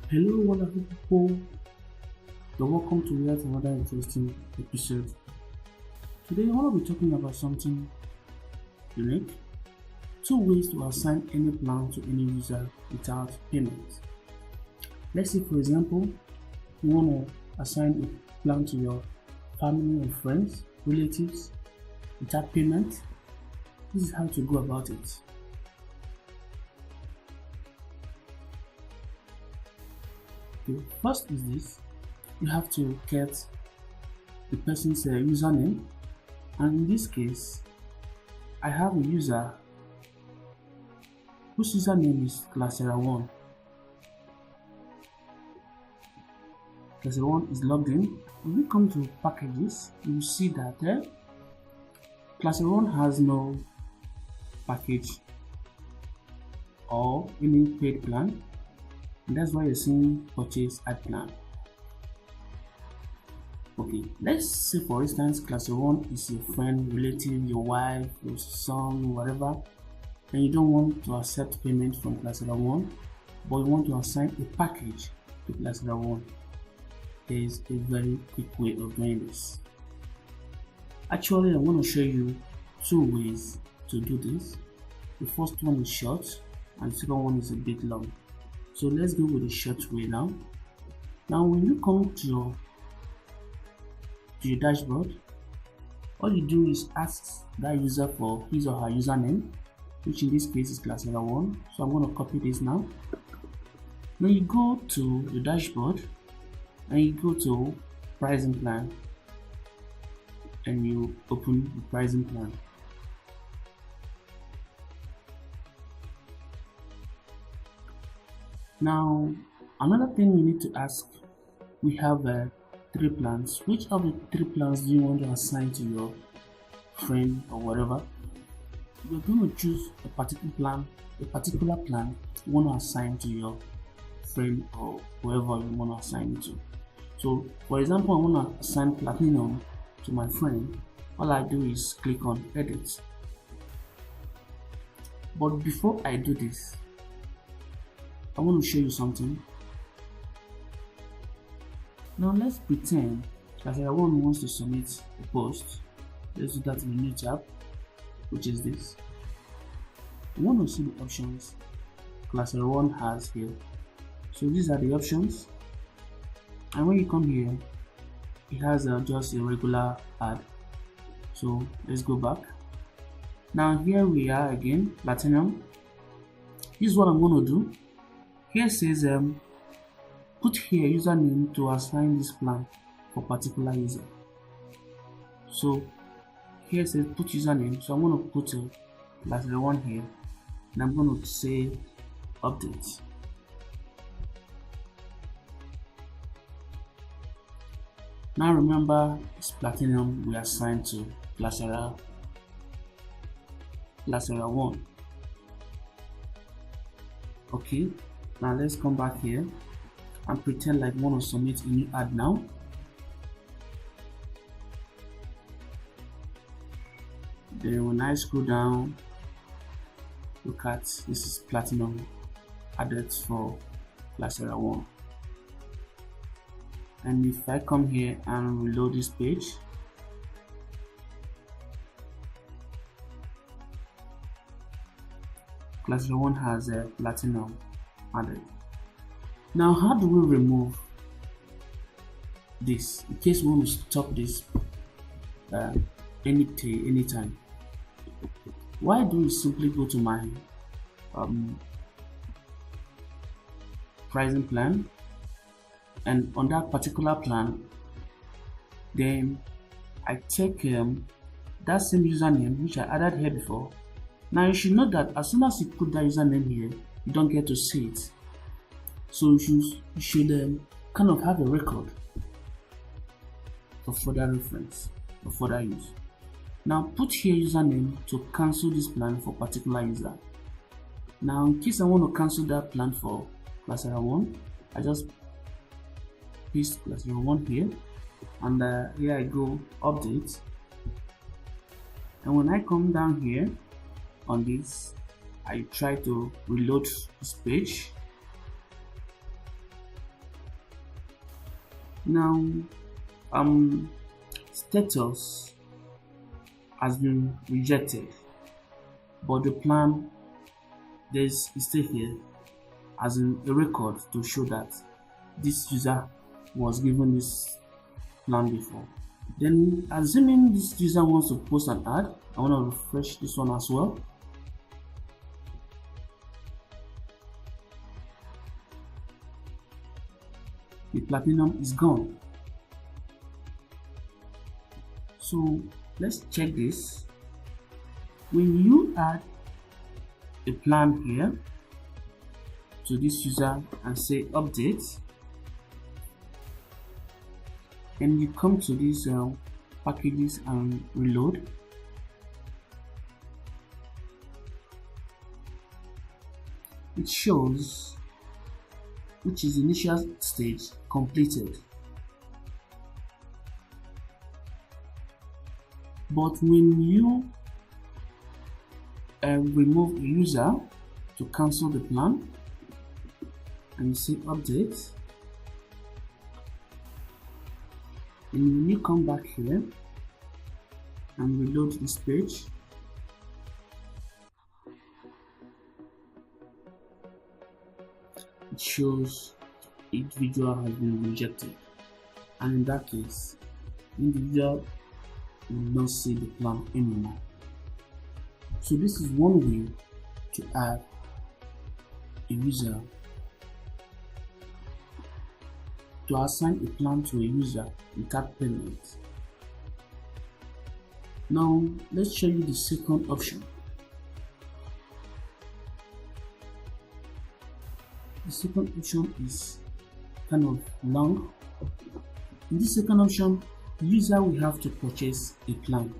Hello, wonderful people. You're welcome to yet another interesting episode. Today, I want to be talking about something unique: two ways to assign any plan to any user without payment. Let's say, for example, you want to assign a plan to your family or friends, relatives without payment. This is how to go about it. Okay, first is this: you have to get the person's username, and in this case I have a user whose username is Classiera1. Classiera1 is logged in. When we come to packages, you will see that Classiera1 has no package or any paid plan, and that's why you're seeing purchase ad plan. Okay, let's say for instance Classiera1 is your friend, relative, your wife, your son, whatever, and you don't want to accept payment from Classiera1, but you want to assign a package to Classiera1. There is a very quick way of doing this. Actually, I want to show you two ways to do this. The first one is short and the second one is a bit long. So let's go with the short way now. Now when you come to your dashboard, all you do is ask that user for his or her username, which in this case is Classiera1. So I'm going to copy this now. Then you go to the dashboard and you go to pricing plan and you open the pricing plan. Now another thing you need to ask, we have three plans. Which of the three plans do you want to assign to your friend or whatever? You're going to choose a particular plan you want to assign to your friend or whoever you want to assign it to. So for example, I want to assign platinum to my friend. All I do is click on edit. But before I do this, I want to show you something. Now let's pretend Classiera1 wants to submit a post. Let's do that in a new tab, which is this. I want to see the options Classiera1 has here. So these are the options, and when you come here, it has just a regular ad. So let's go back. Now here we are again, platinum. This is what I'm going to do. Here says put here username to assign this plan for particular user. So here it says put username, so I'm going to put Classiera1 here, and I'm going to say update. Now remember, it's platinum we assigned to Classiera1. Okay, now let's come back here and pretend like we want to submit a new ad now. Then when I scroll down, look at this is platinum added for Classiera1. And if I come here and reload this page, Classiera1 has a platinum added. Now how do we remove this in case we want to stop this anytime? Why do we simply go to my pricing plan, and on that particular plan, then I check that same username which I added here before. Now you should know that as soon as you put that username here, you don't get to see it. So you should kind of have a record for further reference or further use. Now put here username to cancel this plan for particular user. Now in case I want to cancel that plan for Classiera1, I just paste Classiera1 here, and here I go update, and when I come down here on this, I try to reload this page. Now status has been rejected, but the plan there's still here as in a record to show that this user was given this plan before. Then assuming this user wants to post an ad, I want to refresh this one as well. The platinum is gone. So let's check this. When you add a plan here to this user and say update, and you come to these packages and reload, it shows which is initial stage completed. But when you remove a user to cancel the plan and you say update, and when you come back here and reload this page, it shows individual has been rejected, and in that case individual will not see the plan anymore. So this is one way to add a user, to assign a plan to a user without payment. Now let's show you the second option. The second option is kind of long. In this second option, the user will have to purchase a plan.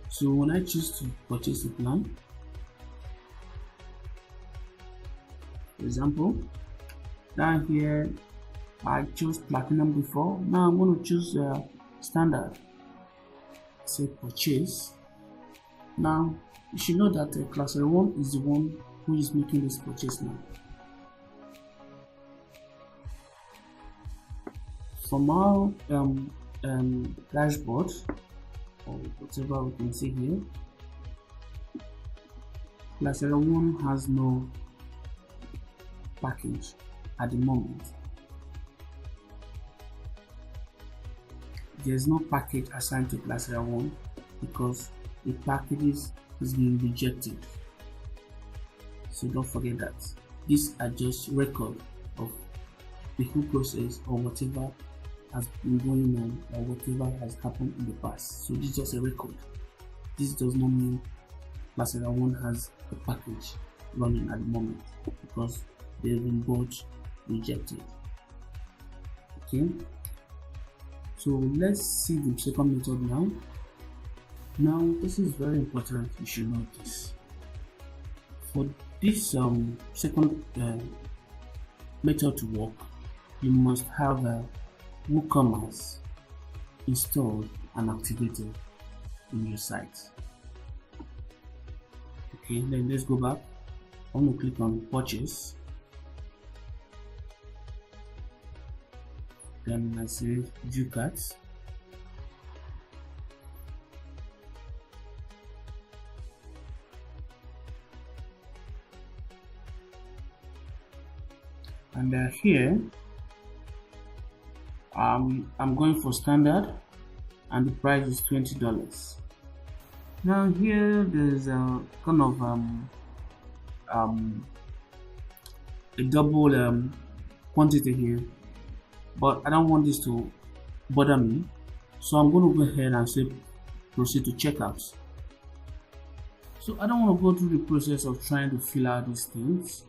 So when I choose to purchase a plan, for example, down here I chose platinum before. Now I'm going to choose standard. Say purchase. Now you should know that Classiera 1 is the one who is making this purchase now. From our dashboard or whatever we can see here, Classiera 1 has no package at the moment. There's no package assigned to Classiera 1 because the packages is being rejected. So don't forget that. These are just record of the whole process or whatever has been going on or whatever has happened in the past. So this is just a record. This does not mean Classiera 1 has a package running at the moment because they've been both rejected. Okay, so let's see the second method now. Now this is very important, you should know this. For this second method to work, you must have WooCommerce installed and activated in your site. Okay, then let's go back. I'm going to click on purchase. Then I say view carts. And here I'm going for standard and the price is $20. Now here there's a kind of a double quantity here, but I don't want this to bother me, so I'm going to go ahead and say proceed to checkout. So I don't want to go through the process of trying to fill out these things,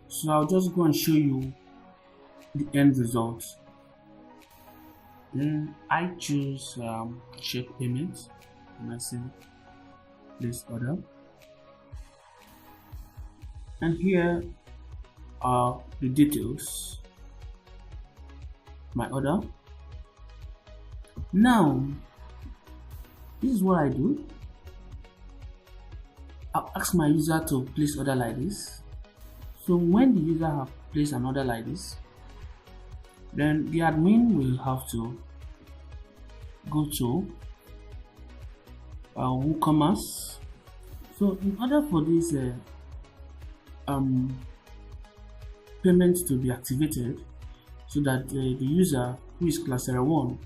so I'll just go and show you the end result. Then I choose check payment and I say place order, and here are the details, my order. Now this is what I do. I'll ask my user to place order like this. So when the user have placed an order like this, then the admin will have to go to WooCommerce. So in order for this payment to be activated, so that the user who is Classiera 1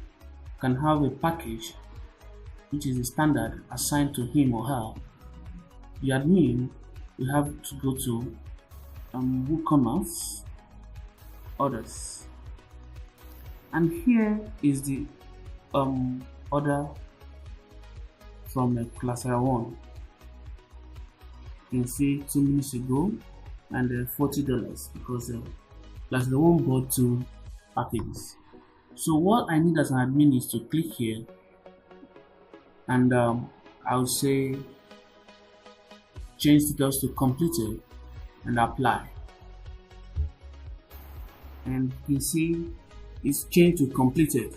can have a package which is a standard assigned to him or her, the admin will have to go to WooCommerce orders, and here is the order from Classiera 1. You can see 2 minutes ago, and $40 because Classiera 1 bought 2 packages. So what I need as an admin is to click here, and I'll say change status to completed and apply, and you can see it's changed to completed.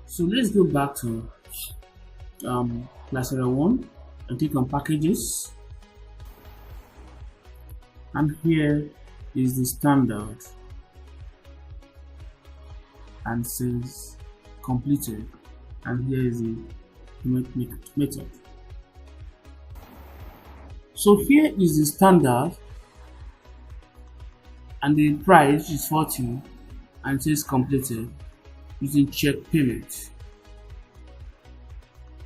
So let's go back to Classiera 1 and click on packages, and here is the standard and says completed, and here is the method. So here is the standard and the price is 40 and says completed using check payment.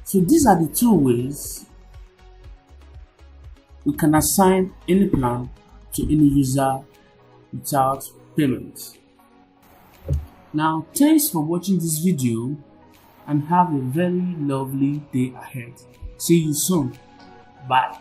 So these are the 2 ways we can assign any plan to any user without payment. Now, thanks for watching this video and have a very lovely day ahead. See you soon. Bye.